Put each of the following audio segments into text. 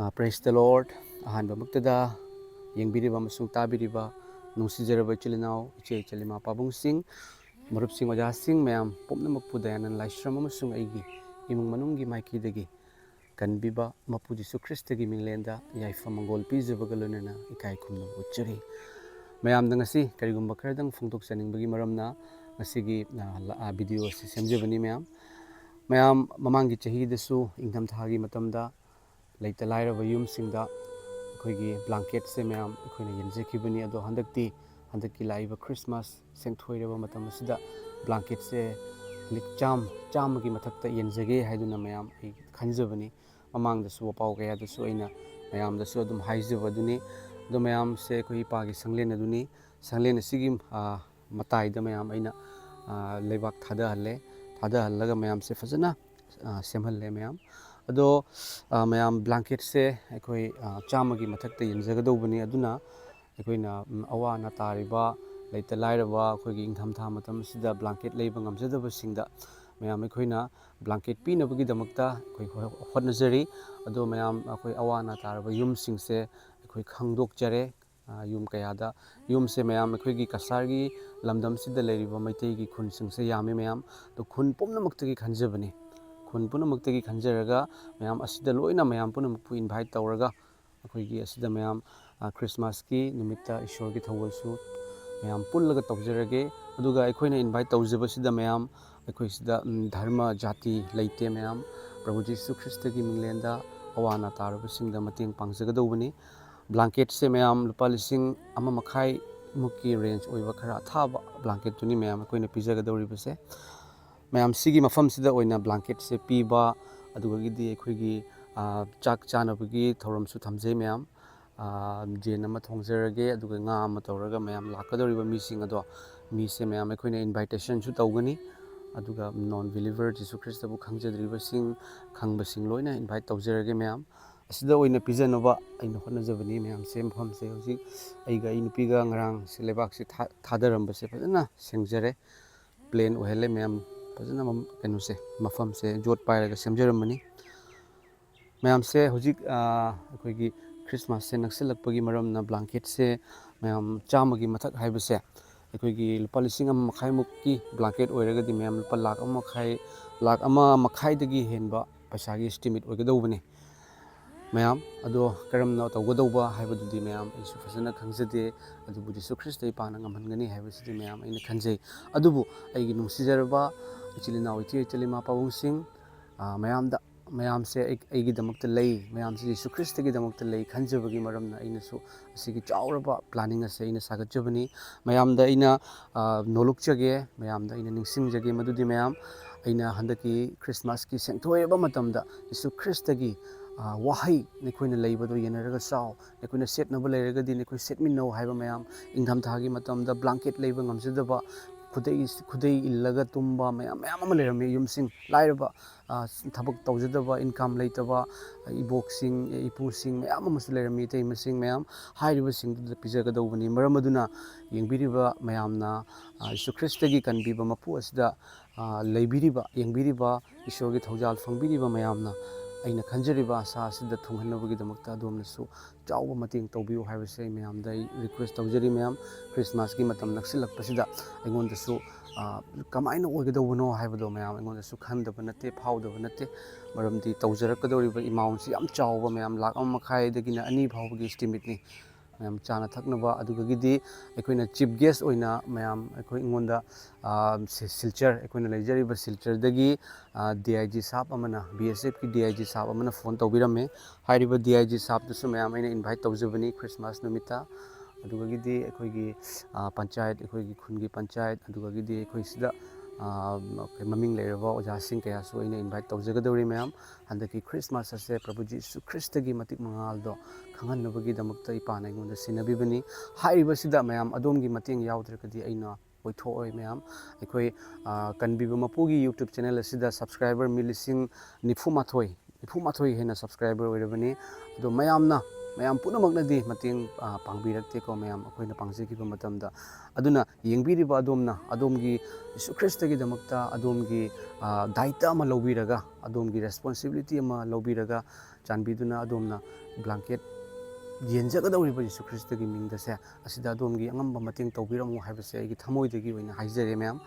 Praise the Lord. Ahanba magtada yengbiriba amasung tabiriba nungsijaraba ichilinaw iche ichalima pabungsing marupsing wajasing mayam pumnamakpu dayanan laisram amasung aigi imung manunggi maikidagi kanbiba mapu Jisu Kristagi minglenda yaifa mangol pijabaga loinana ikai khumna utjari mayamda ngasi karigumba kharadang phongdokjaningbagi maramna ngasigi video asi semjabani mayam mamanggi chahidasu ingtham thagi matamda leita lairaba yumsingda अखोगी blanket से ma'am अखोने यंजखिबनी अदो हंदकी live Christmas सेंथोइरबा मतम असिदा blanket से लिक चाम की मथक्ता यंजगे हाइदुना मैम आई खंजबनी ममांगदसु पाव कयादसु अइना मैमदसु अदुम हाइजबदुनी अदो मैम से अखोई पागी संगलेन सिगी मताइदा मैम अइना लेबाक थादहल्लगा मैम से फजना सेमहल्ले मैम अदो मैम ब्लैंकेट से अखोई चामगी मथक्ता यंजगदौबनी अदुना अखोइना अवा अना तारिबा लेता लाइरबा अखोइगी इंथमथा मतमसिदा ब्लैंकेट लेबा ngamjadabasingda मैम अखोइना ब्लैंकेट पीनबगीदमक्ता अखोइ होटनजरी अदो मैम अखोइ अवा अना तारबा युमसिंगसे अखोइ खंगदोकजरे युम कयादा युमसे मैम अखोइगी कसारगी लमदमसिदा लेरिबा मैतैगी खुनसिंगसे यामे मैम तो खुन पुमनमक्तगी खंजबनी खुन पुनमक्तगी खंजरगा मैम असिदा लोइना मैम पुनमक्पु इनवाइट तौरगा अखोइगी असिदा मैम क्रिसमस की निमित्ता ईश्वर की थौगलसु मैम पुल्लगा तौजरगे अदुगा अखोइना इनवाइट तौजबसिदा मैम अखोइसिदा धर्म जाति लेते मैम प्रभु जीसु ख्रिस्ट की मिंगलेंदा अवाना तारबसिंगदा मतेंग पांगजगदौबनी ब्लैंकेट से मैम लुपा लिसिंग अमा मखाई मुक्की रेंज ओइबा खरा अथाबा ब्लैंकेट तुनी मैम अखोइना पिजगदौरिबसे मैम सिगी मफम सिदा ओइना ब्लैंकेट से पीबा अदुगीदी अखोइगी चाक चानबगी थौरमसु थमजे मैम जेन अमा थोंजरगे अदुगा nga अमा तौरगा मैम लाकदौरिबा मीसिंग अदो मीसे मैम अखोइना इनवाइटेशन सु तौगनी अदुगा नॉन बिलीवर जीसु ख्रिस्टबु खंगजद्रिबसिंग खंगबसिंग लोइना इनवाइट तौजरगे मैम असिदा ओइना पिजनबा अइना होनजबनी मैम से मफम से हजि अइगा इनुपिगा ngrang से लेबाक से थादरमबसे फजना सेंगजरे प्लेन ओहेले मैम फजना कनु से मफम से जोत पायरगा सेमजरमनी मैम से हजिक अखोइगी क्रिसमस से नक्सलकपगी मरमना ब्लैंकेट से मैम चामगी मथक हाइबसे अखोइगी लुपा लिसिंग अमा मखाइमुक्की ब्लैंकेट ओइरगदी मैम लुपा लाख अमा मखाइदगी हेनबा पैसागी एस्टिमेट ओइगदौबनी मैम अदो करमना तौगदौबा हाइबदुदी मैम इसु फजना खंगजदे अदुबु जीसु ख्रिस्ट इपाना ngамहनगनी हाइबसिदी मैम अइना खंजै अदुबु अइगी नुंसिजरबा इचिलिनाव इचे इचलिमा पाबुंगसिंग मैम से अइगिदमक्ता लई मैम से जीसु ख्रिस्टगिदमक्ता लई खंजबगी मरमना अइनसु असिगी चावरबा प्लानिंग असे अइना सागतजबनी मैमदा अइना नोलुकजगे मैमदा अइना निंगसिंगजगे मदुदी मैम अइना हंदकी क्रिसमस की सेंथोयबा मतमदा जीसु ख्रिस्टगी वाहै नखोइना लैबदो येनरगा चाव नखोइना सेटनबा लैरगदी नखोइ सेटमिनौ हाइबा मैम इंगमथागी मतमदा ब्लैंकेट लैबा ngamjadaba खुदै इल्लगा तुम्बा मैम अमा लेरमे युमसिंग लाइरबा थबक तौजदबा इनकम लेतबा इबोक्सिंग इपुसिंग मैम अमसु लेरमे तैमसिंग मैम हाइरिबसिंग पिजगदौबनी मरमदुना येंबिरिबा मैमना यीशु ख्रिस्टगी कनबिबा मपु असदा लेबिरिबा येंबिरिबा ईश्वरगी थौजाल फंगबिरिबा मैमना अइना खंजरिबा आशा असिदा थुंगहनबगीदमक्ता अदोमनसु चावबा मतेंग तौबियो हाइबसे मैमदा रिक्वेस्ट तौजरी मैम क्रिसमस की मतम नक्सिलकपसिदा अइगोंदसु कमाइना ओइगदौबनो हाइबदो मैम अइगोंदसु खंदबा नते फावदबा नते मरमदी तौजरकदौरिबा इमाउंटसि याम चावबा मैम लाख अमा मखाइदगिना अनि फावबगी एस्टिमेटनी मैम चाना थकनबा अदुगगिदी अखोइना चीफ गेस्ट ओइना मैम अखोइ इंगोंदा सिल्चर अखोइना लेजरिबा सिल्चरदगी डीआईजी साहब अमना बीएसएफ की डीआईजी साहब अमना फोन तौबिरमे हाइरिबा डीआईजी साहब दुसु मैम अइना इनवाइट तौजबनी क्रिसमस नुमिता अदुगगिदी अखोइगी पंचायत अखोइगी खुनगी पंचायत अदुगगिदी अखोइसिदा ममिंग लेरबा ओजासिंग कयासु अइना इनवाइट तौजगदौरी मैम हंदकी क्रिसमस असे प्रभु जीसु ख्रिस्टगी मतिक मंगालदो खंगहनबगीदमक्ता इपाना अइगोंदा सिनबिबनी हाइरिबसिदा मैम अदोमगी मतेंग याउद्रगदी अइना ओइथोय मैम अखोइ कनबिबा मपुगी यूट्यूब चैनल असिदा सब्सक्राइबर मिलिसिंग निफुमाथोय हेना सब्सक्राइबर ओइरबनी अदो मैम पुनमक्नदी मतेंग पांगबिरक्तेको मैम अखोइना पांगजगिबा मतमदा अदुना येंबिरिबा अदोमना अदोमगी यीशु ख्रिस्टगिदमक्ता अदोमगी दायित्व अमा लौबिरगा अदोमगी रेस्पॉन्सिबिलिटी अमा लौबिरगा ꯆꯥꯟꯕꯤꯗꯨꯅ ꯑꯗꯣꯝꯅ ꯕ꯭ꯂꯥꯡꯀꯦꯠ ꯌꯦꯟꯖꯒꯗꯧꯔꯤꯕ ꯌꯤꯁꯨ ꯈ꯭ꯔꯤꯁꯇꯒꯤ ꯃꯤꯡꯗꯁꯦ ꯑꯁꯤꯗ ꯑꯗꯣꯝꯒꯤ ꯑꯉꯝꯕ ꯃꯇꯦꯡ ꯇꯧꯕꯤꯔꯝꯃꯨ ꯍꯥꯏꯕꯁꯦ ꯑꯩꯒꯤ ꯊꯃꯣꯏꯗꯒꯤ ꯑꯣꯏꯅ ꯍꯥꯏꯖꯔꯦ ꯃꯌꯥꯝ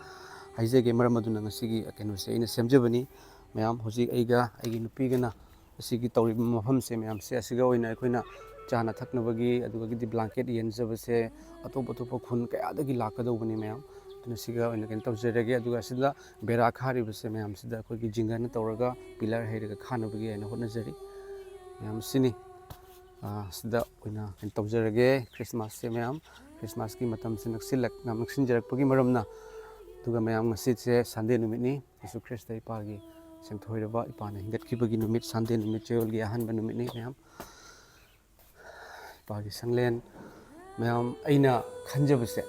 ꯍꯥꯏꯖꯒꯦ ꯃꯔꯝ ꯑꯗꯨꯅ ꯉꯁꯤꯒꯤ ꯀꯩꯅꯣꯁꯦ ꯑꯩꯅ ꯁꯦꯝꯖꯕꯅꯤ ꯃꯌꯥꯝ ꯍꯧꯖꯤꯛ ꯑꯩꯒ ꯑꯩꯒꯤ ꯅꯨꯄꯤꯒꯅ ꯑꯁꯤꯒꯤ ꯇꯧꯔꯤꯕ ꯃꯐꯝꯁꯦ ꯃꯌꯥꯝꯁꯦ ꯑꯁꯤꯒ ꯑꯣꯏꯅ ꯑꯩꯈꯣꯏꯅ ꯆꯥꯅ ꯊꯛꯅꯕꯒꯤ ꯑꯗꯨꯗꯒꯤꯗꯤ ꯕ꯭ꯂꯥꯡꯀꯦꯠ ꯌꯦꯟꯖꯕꯁꯦ ꯑꯇꯣꯞ ꯑꯇꯣꯞꯄ ꯈꯨꯟ ꯀꯌꯥꯗꯒꯤ ꯂꯥꯛꯀꯗꯧꯕꯅꯤ ꯃꯌꯥꯝ ꯑꯗꯨꯅ ꯁꯤꯒ ꯑꯣꯏꯅ ꯀꯩꯅꯣ ꯇꯧꯖꯔꯒꯦ ꯑꯗꯨꯒ ꯑꯁꯤꯗ ꯕꯦꯔꯥ ꯈꯥꯔꯤꯕꯁꯦ ꯃꯌꯥꯝꯁꯤꯗ ꯑꯩꯈꯣꯏꯒꯤ ꯖꯤꯡꯒꯅ ꯇꯧꯔꯒ ꯄꯤꯂꯔ ꯍꯩꯔꯒ ꯈꯥꯅꯕꯒꯤ ꯑꯩꯅ ꯍꯣꯠꯅꯖꯔꯤ ꯃꯌꯥꯝ ꯁꯤꯅꯤ ꯁꯤꯗ ꯑꯣꯏꯅ ꯀꯩꯅꯣ ꯇꯧꯖꯔꯒꯦ ꯈ꯭ꯔꯤꯁꯃꯥꯁꯁꯦ ꯃꯌꯥꯝ ꯈ꯭ꯔꯤꯁꯃꯥꯁꯀꯤ ꯃꯇꯝꯁꯦ ꯅꯛꯁꯤꯟꯖꯔꯛꯄꯒꯤ ꯃꯔꯝꯅ ꯑꯗꯨꯒ ꯃꯌꯥꯝ ꯉꯁꯤꯁꯦ ꯁꯟꯗꯦ ꯅꯨꯃꯤꯠꯅꯤ ꯌꯤꯁꯨ ꯈ꯭ꯔꯤꯁꯇ ꯏꯄꯥꯒꯤ ꯁꯦꯟꯊꯣꯏꯔꯕ ꯏꯄꯥꯅ ꯍꯤꯡꯒꯠꯈꯤꯕꯒꯤ ꯅꯨꯃꯤꯠ ꯁꯟꯗꯦ ꯅꯨꯃꯤꯠ ꯆꯌꯣꯜꯒꯤ ꯑꯍꯥꯟꯕ ꯅꯨꯃꯤꯠꯅꯤ ꯃꯌꯥꯝ ꯏꯄꯥꯒꯤ ꯁꯪꯂꯦꯟ ꯃꯌꯥꯝ ꯑꯩꯅ ꯈꯟꯖꯕꯁꯦ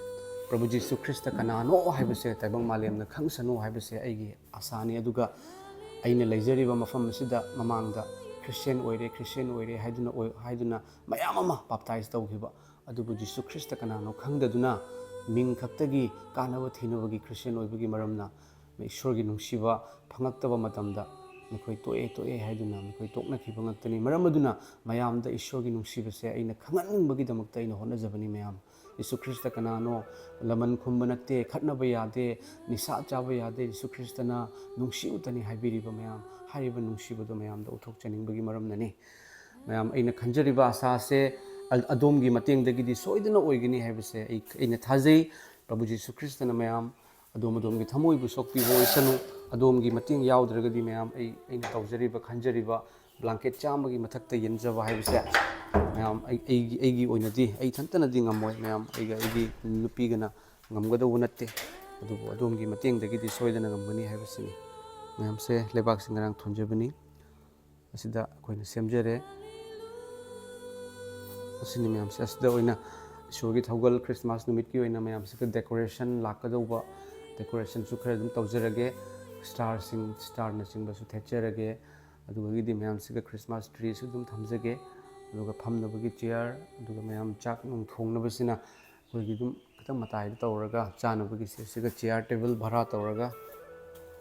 ꯄ꯭ꯔꯚꯨ ꯖꯤꯁꯨ ꯈ꯭ꯔꯤꯁꯇ ꯀꯅꯥꯅꯣ ꯍꯥꯏꯕꯁꯦ ꯇꯥꯏꯕꯪ ꯃꯥꯂꯦꯝꯅ ꯈꯪꯁꯅꯨ ꯍꯥꯏꯕꯁꯦ ꯑꯩꯒꯤ ꯑꯁꯥꯅꯤ ꯑꯗꯨꯒ ꯑꯩꯅ ꯂꯩꯖꯔꯤꯕ ꯃꯐꯝ ꯑꯁꯤꯗ ꯃꯃꯥꯡꯗ ꯈ꯭ꯔꯤꯁꯇꯦꯟ ꯑꯣꯏꯔꯦ ꯍꯥꯏꯗꯨꯅ ꯃꯌꯥꯝ ꯑꯃ ꯕꯥꯞꯇꯥꯏꯖ ꯇꯧꯈꯤꯕ ꯑꯗꯨꯕꯨ ꯖꯤꯁꯨ ꯈ꯭ꯔꯤꯁꯇ ꯀꯅꯥꯅꯣ ꯈꯪꯗꯗꯨꯅ ꯃꯤꯡ ꯈꯛꯇꯒꯤ ꯀꯥꯟꯅꯕ ꯊꯤꯅꯕꯒꯤ ꯈ꯭ꯔꯤꯁꯇꯦꯟ ꯑꯣꯏꯕꯒꯤ ꯃꯔꯝꯅ ꯏꯁꯣꯔꯒꯤ ꯅꯨꯡꯁꯤꯕ ꯐꯪꯉꯛꯇꯕ ꯃꯇꯝꯗ ꯃꯈꯣꯏ ꯇꯣꯛꯑꯦ ꯍꯥꯏꯗꯨꯅ ꯃꯈꯣꯏ ꯇꯣꯛꯅꯈꯤꯕ ꯉꯛꯇꯅꯤ ꯃꯔꯝ ꯑꯗꯨꯅ ꯃꯌꯥꯝꯗ ꯏꯁꯣꯔꯒꯤ ꯅꯨꯡꯁꯤꯕꯁꯦ ꯑꯩꯅ ꯈꯪꯍꯟꯅꯤꯡꯕꯒꯤꯗꯃꯛꯇ ꯑꯩꯅ ꯍꯣꯠꯅꯖꯕꯅꯤ ꯃꯌꯥꯝ ꯌꯤꯁꯨ ꯈ꯭ꯔꯤꯁꯇ ꯀꯅꯥꯅꯣ ꯂꯃꯟ ꯈꯨꯝꯕ ꯅꯠꯇꯦ ꯈꯠꯅꯕ ꯌꯥꯗꯦ ꯅꯤꯁꯥ ꯆꯥꯕ ꯌꯥꯗꯦ ꯌꯤꯁꯨ ꯈ꯭ꯔꯤꯁꯇꯅ ꯅꯨꯡꯁꯤꯎꯇꯅꯤ ꯍꯥꯏꯕꯤꯔꯤꯕ ꯃꯌꯥꯝ ꯍꯥꯏꯔꯤꯕ ꯅꯨꯡꯁꯤꯕꯗꯣ ꯃꯌꯥꯝꯗ ꯎꯠꯊꯣꯛꯆꯅꯤꯡꯕꯒꯤ ꯃꯔꯝꯅꯅꯤ ꯃꯌꯥꯝ ꯑꯩꯅ ꯈꯟꯖꯔꯤꯕ ꯑꯁꯥꯁꯦ ꯑꯗꯣꯝꯒꯤ ꯃꯇꯦꯡꯗꯒꯤꯗꯤ ꯁꯣꯏꯗꯅ ꯑꯣꯏꯒꯅꯤ ꯍꯥꯏꯕꯁꯦ ꯑꯩꯅ ꯊꯥꯖꯩ ꯄ꯭ꯔꯚꯨ ꯖꯤꯁꯨ ꯈ꯭ꯔꯤꯁꯇꯅ ꯃꯌꯥꯝ ꯑꯗꯣꯝꯒꯤ ꯊꯃꯣꯏꯕꯨ ꯁꯣꯛꯄꯤꯕ ꯑꯣꯏꯁꯅꯨ ꯑꯗꯣꯝꯒꯤ ꯃꯇꯦꯡ ꯌꯥꯎꯗ꯭ꯔꯒꯗꯤ ꯃꯌꯥꯝ ꯑꯩꯅ ꯇꯧꯖꯔꯤꯕ ꯈꯟꯖꯔꯤꯕ ꯕ꯭ꯂꯥꯡꯀꯦꯠ ꯆꯥꯝꯃꯒꯤ ꯃꯊꯛꯇ ꯌꯦꯟꯖꯕ ꯍꯥꯏꯕꯁꯦ ꯃꯌꯥꯝ ꯑꯩꯒꯤ ꯑꯣꯏꯅꯗꯤ ꯑꯩ ꯏꯊꯟꯇꯅꯗꯤ ꯉꯝꯃꯣꯏ ꯃꯌꯥꯝ ꯑꯩꯒꯤ ꯅꯨꯄꯤꯒꯅ ꯉꯝꯒꯗꯧꯕ ꯅꯠꯇꯦ ꯑꯗꯨꯕꯨ ꯑꯗꯣꯝꯒꯤ ꯃꯇꯦꯡꯗꯒꯤꯗꯤ ꯁꯣꯏꯗꯅ ꯉꯝꯒꯅꯤ ꯍꯥꯏꯕꯁꯤꯅꯤ ꯃꯌꯥꯝꯁꯦ ꯂꯩꯕꯥꯛꯁꯤ ꯉꯔꯥꯡ ꯊꯣꯟꯖꯕꯅꯤ ꯑꯁꯤꯗ ꯑꯩꯈꯣꯏꯅ ꯁꯦꯝꯖꯔꯦ ꯑꯁꯤꯅꯤ ꯃꯌꯥꯝꯁꯦ ꯑꯁꯤꯗ ꯑꯣꯏꯅ ꯏꯁꯣꯔꯒꯤ ꯊꯧꯒꯜ ꯈ꯭ꯔꯤꯁꯃꯥꯁ ꯅꯨꯃꯤꯠꯀꯤ ꯑꯣꯏꯅ ꯃꯌꯥꯝꯁꯤꯒ ꯗꯦꯀꯣꯔꯦꯁꯟ ꯂꯥꯛꯀꯗꯧꯕ ꯗꯦꯀꯣꯔꯦꯁꯟꯁꯨ ꯈꯔ ꯑꯗꯨꯝ ꯇꯧꯖꯔꯒꯦ ꯁ꯭ꯇꯥꯔꯅꯆꯤꯡꯕꯁꯨ ꯊꯦꯠꯆꯔꯒꯦ ꯑꯗꯨꯒꯤꯗꯤ ꯃꯌꯥꯝꯁꯤꯒ ꯈ꯭ꯔꯤꯁꯃꯥꯁ ꯇ꯭ꯔꯤꯁꯨ ꯑꯗꯨꯝ ꯊꯝꯖꯒꯦ ꯑꯗꯨꯒ ꯐꯝꯅꯕꯒꯤ ꯆꯤꯌꯔ ꯑꯗꯨꯒ ꯃꯌꯥꯝ ꯆꯥꯛ ꯅꯨꯡ ꯊꯣꯡꯅꯕꯁꯤꯅ ꯑꯩꯈꯣꯏꯒꯤ ꯑꯗꯨꯝ ꯈꯤꯇꯪ ꯃꯇꯥꯏꯗ ꯇꯧꯔꯒ ꯆꯥꯅꯕꯒꯤ ꯁꯤꯒ ꯆꯤꯌꯔ ꯇꯦꯕꯜ ꯚꯔꯥ ꯇꯧꯔꯒ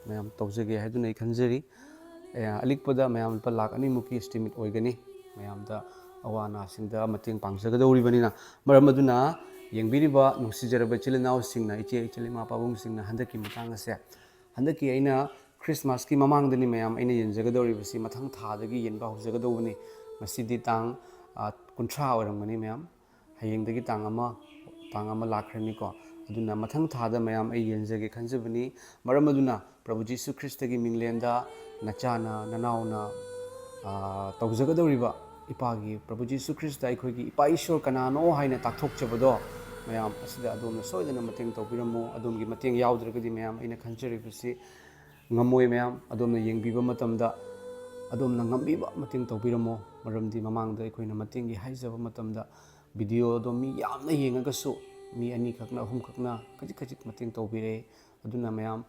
ꯃꯌꯥꯝ ꯇꯧꯖꯒꯦ ꯍꯥꯏꯗꯨꯅ ꯑꯩ ꯈꯟꯖꯔꯤ ꯑꯂꯤꯛꯄꯗ ꯃꯌꯥꯝ ꯂꯨꯄꯥ ꯂꯥꯛ 2 ꯏꯁꯇꯤꯃꯦꯠ ꯑꯣꯏꯒꯅꯤ ꯃꯌꯥꯝꯗ ꯑꯋꯥ ꯑꯅꯥꯁꯤꯡꯗ ꯃꯇꯦꯡ ꯄꯥꯡꯖꯒꯗꯧꯔꯤꯕꯅꯤꯅ ꯃꯔꯝ ꯑꯗꯨꯅ ꯌꯦꯡꯕꯤꯔꯤꯕ ꯅꯨꯡꯁꯤꯖꯔꯕ ꯏꯆꯤꯜ ꯏꯅꯥꯎꯁꯤꯡꯅ ꯏꯆꯤꯜ ꯏꯃꯥ ꯄꯥꯕꯨꯡꯁꯤꯡꯅ ꯍꯟꯗꯛꯀꯤ ꯃꯇꯥꯡ ꯑꯁꯦ ꯍꯟꯗꯛꯀꯤ ꯑꯩꯅ ꯈ꯭ꯔꯤꯁꯃꯥꯁꯀꯤ ꯃꯃꯥꯡꯗꯅꯤ ꯃꯌꯥꯝ ꯑꯩꯅ ꯌꯦꯟꯖꯒꯗꯧꯔꯤꯕꯁꯤ ꯃꯊꯪ ꯊꯥꯗꯒꯤ ꯌꯦꯟꯕ ꯍꯧꯖꯒꯗꯧꯕꯅꯤ ꯉꯁꯤꯗꯤ ꯇꯥꯡ 30 ꯑꯣꯏꯔꯝꯒꯅꯤ ꯃꯌꯥꯝ ꯍꯌꯦꯡꯗꯒꯤ ꯇꯥꯡ 1 ꯂꯥꯛꯈ꯭ꯔꯅꯤꯀꯣ ꯑꯗꯨꯅ ꯃꯊꯪ ꯊꯥꯗ ꯃꯌꯥꯝ ꯑꯩ ꯌꯦꯟꯖꯒꯦ ꯈꯟꯖꯕꯅꯤ ꯃꯔꯝ ꯑꯗꯨꯅ ꯄ꯭ꯔꯚꯨ ꯖꯤꯁꯨ ꯈ꯭ꯔꯤꯁꯇꯒꯤ ꯃꯤꯡꯂꯦꯟꯗ ꯅꯆꯥꯅ ꯅꯅꯥꯎꯅ ꯇꯧꯖꯒꯗꯧꯔꯤꯕ ꯏꯄꯥꯒꯤ ꯄ꯭ꯔꯚꯨ ꯖꯤꯁꯨ ꯈ꯭ꯔꯤꯁꯇ ꯑꯩꯈꯣꯏꯒꯤ ꯏꯄꯥ ꯏꯁꯣꯔ ꯀꯅꯥꯅꯣ ꯍꯥꯏꯅ ꯇꯥꯛꯊꯣꯛꯆꯕꯗꯣ ꯃꯌꯥꯝ ꯑꯁꯤꯗ ꯑꯗꯣꯝꯅ ꯁꯣꯏꯗꯅ ꯃꯇꯦꯡ ꯇꯧꯕꯤꯔꯝꯃꯨ ꯑꯗꯣꯝꯒꯤ ꯃꯇꯦꯡ ꯌꯥꯎꯗ꯭ꯔꯒꯗꯤ ꯃꯌꯥꯝ ꯑꯩꯅ ꯈꯟꯖꯔꯤꯕꯁꯤ ꯉꯝꯃꯣꯏ ꯃꯌꯥꯝ ꯑꯗꯣꯝꯅ ꯌꯦꯡꯕꯤꯕ ꯃꯇꯝꯗ ꯑꯗꯣꯝꯅ ꯉꯝꯕꯤꯕ ꯃꯇꯦꯡ ꯇꯧꯕꯤꯔꯝꯃꯨ ꯃꯔꯝꯗꯤ ꯃꯃꯥꯡꯗ ꯑꯩꯈꯣꯏꯅ ꯃꯇꯦꯡꯒꯤ ꯍꯥꯏꯖꯕ ꯃꯇꯝꯗ ꯚꯤꯗꯤꯑꯣꯗꯣ ꯃꯤ ꯌꯥꯝꯅ ꯌꯦꯡꯉꯒꯁꯨ ꯃꯤ 2ꯈꯛꯅ 3ꯈꯛꯅ ꯈꯖꯤꯛ ꯃꯇꯦꯡ ꯇꯧꯕꯤꯔꯛꯑꯦ ꯑꯗꯨꯅ ꯃꯌꯥꯝ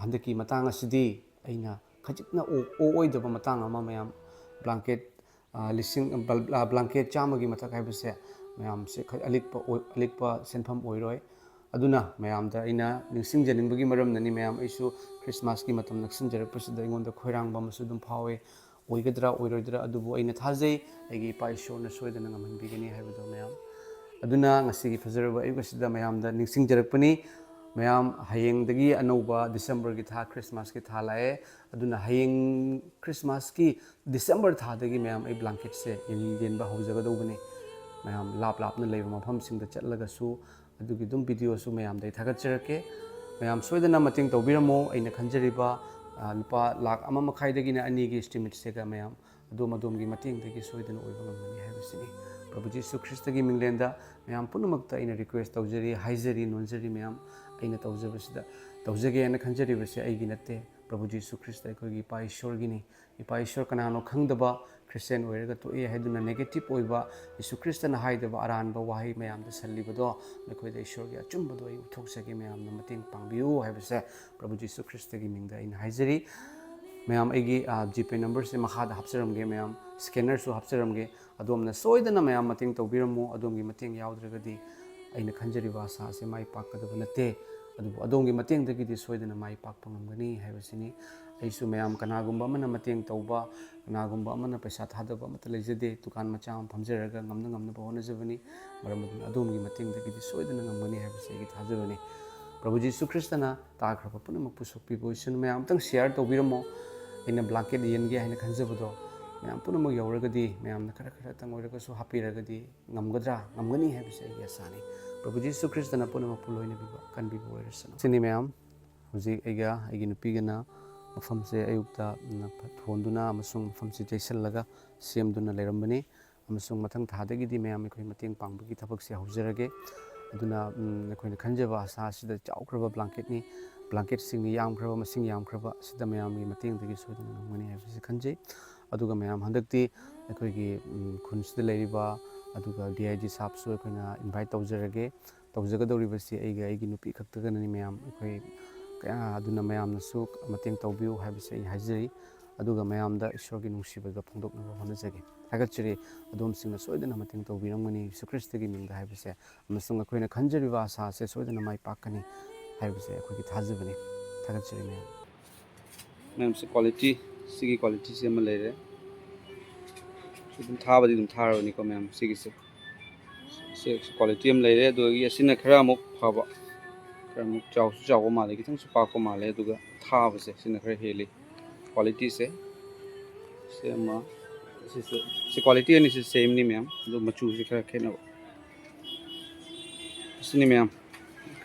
ꯍꯟꯗꯛꯀꯤ ꯃꯇꯥꯡ ꯑꯁꯤꯗꯤ ꯑꯩꯅ ꯈꯖꯤꯛꯅ ꯑꯣꯏꯗꯕ ꯃꯇꯥꯡ ꯑꯃ ꯃꯌꯥꯝ ꯕ꯭ꯂꯥꯡꯀꯦꯠ 100 ꯃꯊꯛ ꯍꯥꯏꯕꯁꯦ ꯃꯌꯥꯝꯁꯦ ꯑꯂꯤꯛꯄ ꯁꯦꯟꯐꯝ ꯑꯣꯏꯔꯣꯏ ꯑꯗꯨꯅ ꯃꯌꯥꯝꯗ ꯑꯩꯅ ꯅꯤꯡꯁꯤꯡꯖꯅꯤꯡꯕꯒꯤ ꯃꯔꯝꯅꯅꯤ ꯃꯌꯥꯝ ꯑꯩꯁꯨ ꯈ꯭ꯔꯤꯁꯃꯥꯁꯀꯤ ꯃꯇꯝ ꯅꯛꯁꯤꯟꯖꯔꯛꯄꯁꯤꯗ ꯑꯩꯉꯣꯟꯗ ꯈꯣꯏꯔꯥꯡꯕ ꯑꯃꯁꯨ ꯑꯗꯨꯝ ꯐꯥꯎꯋꯦ ꯑꯣꯏꯒꯗ꯭ꯔꯥ ꯑꯣꯏꯔꯣꯏꯗ꯭ꯔꯥ ꯑꯗꯨꯕꯨ ꯑꯩꯅ ꯊꯥꯖꯩ ꯑꯩꯒꯤ ꯏꯄꯥ ꯏꯁꯣꯔꯅ ꯁꯣꯏꯗꯅ ꯉꯝꯍꯟꯕꯤꯒꯅꯤ ꯍꯥꯏꯕꯗꯣ ꯃꯌꯥꯝ ꯑꯗꯨꯅ ꯉꯁꯤꯒꯤ ꯐꯖꯔꯕ ꯑꯌꯨꯛ ꯑꯁꯤꯗ ꯃꯌꯥꯝꯗ ꯅꯤꯡꯁꯤꯡꯖꯔꯛꯄꯅꯤ ꯃꯌꯥꯝ ꯍꯌꯦꯡꯗꯒꯤ ꯑꯅꯧꯕ ꯗꯤꯁꯦꯝꯕꯔꯒꯤ ꯊꯥ ꯈ꯭ꯔꯤꯁꯃꯥꯁꯀꯤ ꯊꯥ ꯂꯥꯛꯑꯦ ꯑꯗꯨꯅ ꯍꯌꯦꯡ ꯈ꯭ꯔꯤꯁꯃꯥꯁꯀꯤ ꯗꯤꯁꯦꯝꯕꯔ ꯊꯥꯗꯒꯤ ꯃꯌꯥꯝ ꯑꯩ ꯕ꯭ꯂꯥꯡꯀꯦꯠꯁꯦ ꯌꯦꯟꯕ ꯍꯧꯖꯒꯗꯧꯕꯅꯤ ꯃꯌꯥꯝ ꯂꯥꯞꯅ ꯂꯩꯕ ꯃꯐꯝꯁꯤꯡꯗ ꯆꯠꯂꯒꯁꯨ ꯑꯗꯨꯒꯤ ꯑꯗꯨꯝ ꯚꯤꯗꯤꯑꯣꯁꯨ ꯃꯌꯥꯝꯗ ꯑꯩ ꯊꯥꯒꯠꯆꯔꯛꯀꯦ ꯃꯌꯥꯝ ꯁꯣꯏꯗꯅ ꯃꯇꯦꯡ ꯇꯧꯕꯤꯔꯝꯃꯣ ꯑꯩꯅ ꯈꯟꯖꯔꯤꯕ ꯂꯨꯄꯥ ꯂꯥꯛ 1.5 2 ꯏꯁꯇꯤꯃꯦꯠꯁꯤꯒ ꯃꯌꯥꯝ ꯑꯗꯣꯝꯒꯤ ꯃꯇꯦꯡꯗꯒꯤ ꯁꯣꯏꯗꯅ ꯑꯣꯏꯕ ꯉꯝꯒꯅꯤ ꯍꯥꯏꯕꯁꯤꯅꯤ ꯄ꯭ꯔꯚꯨ ꯖꯤꯁꯨ ꯈ꯭ꯔꯤꯁꯇꯒꯤ ꯃꯤꯡꯂꯦꯟꯗ ꯃꯌꯥꯝ ꯄꯨꯝꯅꯃꯛꯇ ꯑꯩꯅ ꯔꯤꯀ꯭ꯋꯦꯁ ꯇꯧꯖꯔꯤ ꯍꯥꯏꯖꯔꯤ ꯅꯣꯟꯖꯔꯤ ꯃꯌꯥꯝ ꯑꯩꯅ ꯇꯧꯖꯕꯁꯤꯗ ꯇꯧꯖꯒꯦꯅ ꯈꯟꯖꯔꯤꯕꯁꯦ ꯑꯩꯒꯤ ꯅꯠꯇꯦ ꯄ꯭ꯔꯚꯨ ꯖꯤꯁꯨ ꯈ꯭ꯔꯤꯁꯇ ꯑꯩꯈꯣꯏꯒꯤ ꯏꯄꯥ ꯏꯁꯣꯔꯒꯤꯅꯤ ꯏꯄꯥ ꯏꯁꯣꯔ ꯀꯅꯥꯅꯣ ꯈꯪꯗꯕ ꯈ꯭ꯔꯤꯁꯇꯦꯟ ꯑꯣꯏꯔꯒ ꯇꯣꯛꯑꯦ ꯍꯥꯏꯗꯨꯅ ꯅꯦꯒꯦꯇꯤꯞ ꯑꯣꯏꯕ ꯌꯤꯁꯨ ꯈ꯭ꯔꯤꯁꯇꯅ ꯍꯥꯏꯗꯕ ꯑꯔꯥꯟꯕ ꯋꯥꯍꯩ ꯃꯌꯥꯝꯗ ꯁꯜꯂꯤꯕꯗꯣ ꯃꯈꯣꯏꯗ ꯏꯁꯣꯔꯒꯤ ꯑꯆꯨꯝꯕꯗꯣ ꯑꯩ ꯎꯠꯊꯣꯛꯆꯒꯦ ꯃꯌꯥꯝꯅ ꯃꯇꯦꯡ ꯄꯥꯡꯕꯤꯌꯨ ꯍꯥꯏꯕꯁꯦ ꯄ꯭ꯔꯚꯨ ꯖꯤꯁꯨ ꯈ꯭ꯔꯤꯁꯇꯒꯤ ꯃꯤꯡꯗ ꯑꯩꯅ ꯍꯥꯏꯖꯔꯤ ꯃꯌꯥꯝ ꯑꯩꯒꯤ ꯖꯤꯄꯦ ꯅꯝꯕꯔꯁꯦ ꯃꯈꯥꯗ ꯍꯥꯞꯆꯔꯝꯒꯦ ꯃꯌꯥꯝ ꯁ꯭ꯀꯦꯅꯔꯁꯨ ꯍꯥꯞꯆꯔꯝꯒꯦ ꯑꯗꯣꯝꯅ ꯁꯣꯏꯗꯅ ꯃꯌꯥꯝ ꯃꯇꯦꯡ ꯇꯧꯕꯤꯔꯝꯃꯨ ꯑꯗꯣꯝꯒꯤ ꯃꯇꯦꯡ ꯌꯥꯎꯗ꯭ꯔꯒꯗꯤ ꯑꯩꯅ ꯈꯟꯖꯔꯤꯕ ꯑꯁꯥ ꯑꯁꯤ ꯃꯥꯏ ꯄꯥꯛꯀꯗꯕ ꯅꯠꯇꯦ ꯑꯗꯨꯕꯨ ꯑꯗꯣꯝꯒꯤ ꯃꯇꯦꯡꯗꯒꯤꯗꯤ ꯁꯣꯏꯗꯅ ꯃꯥꯏ ꯄꯥꯛꯄ ꯉꯝꯒꯅꯤ ꯍꯥꯏꯕꯁꯤꯅꯤ ꯑꯩꯁꯨ ꯃꯌꯥꯝ ꯀꯅꯥꯒꯨꯝꯕ ꯑꯃꯅ ꯃꯇꯦꯡ ꯇꯧꯕ ꯀꯅꯥꯒꯨꯝꯕ ꯑꯃꯅ ꯄꯩꯁꯥ ꯊꯥꯗꯕ ꯑꯃꯠꯇ ꯂꯩꯖꯗꯦ ꯗꯨꯀꯥꯟ ꯃꯆꯥ ꯑꯃ ꯐꯝꯖꯔꯒ ꯉꯝꯅꯕ ꯍꯣꯠꯅꯖꯕꯅꯤ ꯃꯔꯝ ꯑꯗꯨꯅ ꯑꯗꯣꯝꯒꯤ ꯃꯇꯦꯡꯗꯒꯤꯗꯤ ꯁꯣꯏꯗꯅ ꯉꯝꯒꯅꯤ ꯍꯥꯏꯕꯁꯤ ꯑꯩꯒꯤ ꯊꯥꯖꯕꯅꯤ ꯄ꯭ꯔꯚꯨ ꯖꯤꯁꯨ ꯈ꯭ꯔꯤꯁꯇꯅ ꯇꯥꯈ꯭ꯔꯕ ꯄꯨꯝꯅꯃꯛꯄꯨ ꯁꯣꯛꯄꯤꯕ ꯑꯣꯏꯁꯅꯨ ꯃꯌꯥꯝ ꯑꯃꯇꯪ ꯁꯤꯌꯥꯔ ꯇꯧꯕꯤꯔꯝꯃꯣ ꯑꯩꯅ ꯕ꯭ꯂꯥꯡꯀꯦꯠ ꯌꯦꯟꯒꯦ ꯍꯥꯏꯅ ꯈꯟꯖꯕꯗꯣ ꯃꯌꯥꯝ ꯄꯨꯝꯅꯃꯛ ꯌꯧꯔꯒꯗꯤ ꯃꯌꯥꯝꯅ ꯈꯔꯇꯪ ꯑꯣꯏꯔꯒꯁꯨ ꯍꯥꯞꯄꯤꯔꯒꯗꯤ ꯉꯝꯒꯅꯤ ꯍꯥꯏꯕꯁꯤ ꯑꯩꯒꯤ ꯑꯁꯥꯅꯤ ꯄ꯭ꯔꯚꯨ ꯖꯤꯁꯨ ꯈ꯭ꯔꯤꯁꯇꯅ ꯄꯨꯝꯅꯃꯛꯄꯨ ꯂꯣꯏꯅꯕꯤꯕ ꯀꯟꯕꯤꯕ ꯑꯣꯏꯔꯁꯅꯨ ꯁꯤꯅꯤ ꯃꯌꯥꯝ ꯍꯧꯖꯤꯛ ꯑꯩꯒꯤ ꯅꯨꯄꯤꯒꯅ ꯃꯐꯝꯁꯦ ꯑꯌꯨꯛꯇ ꯊꯣꯟꯗꯨꯅ ꯑꯃꯁꯨꯡ ꯃꯐꯝꯁꯦ ꯇꯩꯁꯜꯂꯒ ꯁꯦꯝꯗꯨꯅ ꯂꯩꯔꯝꯕꯅꯤ ꯑꯃꯁꯨꯡ ꯃꯊꯪ ꯊꯥꯗꯒꯤꯗꯤ ꯃꯌꯥꯝ ꯑꯩꯈꯣꯏ ꯃꯇꯦꯡ ꯄꯥꯡꯕꯒꯤ ꯊꯕꯛꯁꯦ ꯍꯧꯖꯔꯒꯦ ꯑꯗꯨꯅ ꯑꯩꯈꯣꯏꯅ ꯈꯟꯖꯕ ꯑꯁꯥ ꯑꯁꯤꯗ ꯆꯥꯎꯈ꯭ꯔꯕ ꯕ꯭ꯂꯥꯡꯀꯦꯠꯁꯤꯡꯅꯤ ꯌꯥꯝꯈ꯭ꯔꯕ ꯃꯁꯤꯡ ꯌꯥꯝꯈ꯭ꯔꯕ ꯑꯁꯤꯗ ꯃꯌꯥꯝꯒꯤ ꯃꯇꯦꯡꯗꯒꯤ ꯁꯣꯏꯗꯅ ꯉꯝꯒꯅꯤ ꯍꯥꯏꯕꯁꯤ ꯈꯟꯖꯩ ꯑꯗꯨꯒ ꯃꯌꯥꯝ ꯍꯟꯗꯛꯇꯤ ꯑꯩꯈꯣꯏꯒꯤ ꯈꯨꯟꯁꯤꯗ ꯂꯩꯔꯤꯕ ꯑꯗꯨꯒ DIG ꯁꯥꯞꯁꯨ ꯑꯩꯈꯣꯏꯅ ꯏꯟꯚꯥꯏꯠ ꯇꯧꯖꯒꯗꯧꯔꯤꯕꯁꯤ ꯑꯩꯒꯤ ꯅꯨꯄꯤ ꯈꯛꯇꯒꯅꯤ ꯃꯌꯥꯝ ꯑꯩꯈꯣꯏ ꯀꯌꯥ ꯑꯗꯨꯅ ꯃꯌꯥꯝꯅꯁꯨ ꯃꯇꯦꯡ ꯇꯧꯕꯤꯌꯨ ꯍꯥꯏꯕꯁꯤ ꯑꯩ ꯍꯥꯏꯖꯔꯤ ꯑꯗꯨꯒ ꯃꯌꯥꯝꯗ ꯏꯁꯣꯔꯒꯤ ꯅꯨꯡꯁꯤꯕꯗ ꯐꯣꯡꯗꯣꯛꯅꯕ ꯍꯣꯠꯅꯖꯒꯦ ꯊꯥꯒꯠꯆꯔꯤ ꯑꯗꯣꯝꯁꯤꯡꯅ ꯁꯣꯏꯗꯅ ꯃꯇꯦꯡ ꯇꯧꯕꯤꯔꯝꯒꯅꯤ ꯌꯤꯁꯨ ꯈ꯭ꯔꯤꯁꯇꯒꯤ ꯃꯤꯡꯗ ꯍꯥꯏꯕꯁꯦ ꯑꯃꯁꯨꯡ ꯑꯩꯈꯣꯏꯅ ꯈꯟꯖꯔꯤꯕ ꯑꯁꯥꯁꯦ ꯁꯣꯏꯗꯅ ꯃꯥꯏ ꯄꯥꯛꯀꯅꯤ ꯍꯥꯏꯕꯁꯦ ꯑꯩꯈꯣꯏꯒꯤ ꯊꯥꯖꯕꯅꯤ ꯊꯥꯒꯠꯆꯔꯤ ꯃꯌꯥꯝꯁꯦ ꯁꯤꯒꯤ ꯀ꯭ꯋꯥꯂꯤꯇꯤꯁꯤ ꯑꯃ ꯂꯩꯔꯦ ꯑꯗꯨꯝ ꯊꯥꯕꯗꯤ ꯑꯗꯨꯝ ꯊꯥꯔꯕꯅꯤꯀꯣ ꯃꯌꯥꯝ ꯁꯤꯒꯤꯁꯦ ꯀ꯭ꯋꯥꯂꯤꯇꯤ ꯑꯃ ꯂꯩꯔꯦ ꯑꯗꯨꯗꯒꯤ ꯑꯁꯤꯅ ꯈꯔ ꯑꯃꯨꯛ ꯐꯕ ꯈꯔ ꯑꯃꯨꯛ ꯆꯥꯎꯕ ꯃꯥꯜꯂꯦ ꯈꯤꯇꯪꯁꯨ ꯄꯥꯛꯄ ꯃꯥꯜꯂꯦ ꯑꯗꯨꯒ ꯊꯥꯕꯁꯦ ꯁꯤꯅ ꯈꯔ ꯍꯦꯜꯂꯤ क्वालिटी से क्वालिटी अनीसे सेमनी मैम जो मचू से खरा खेनब इसनी मैम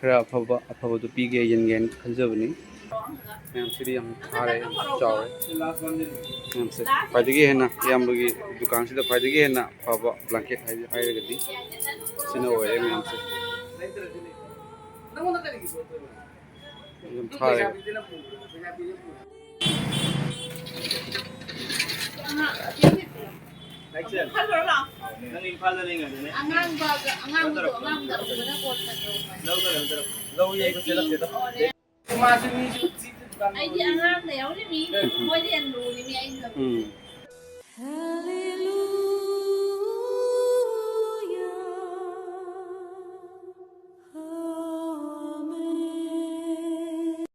खरा अफब तो पीगे यनगेन खंजबनी मैम सिरी हम खारे चावे मैम से फायदगी है ना यामबगी दुकान से फायदगी है ना अफब ब्लैंकेट हायरगदी सिना ओए मैम से खारे नंग इम्फाल दा नहीं गने अंगांग दा उबना कोट लो ये को सेलक देता आई दी अंगांग दा याव नि मी मोय दी अन रू नि मी आई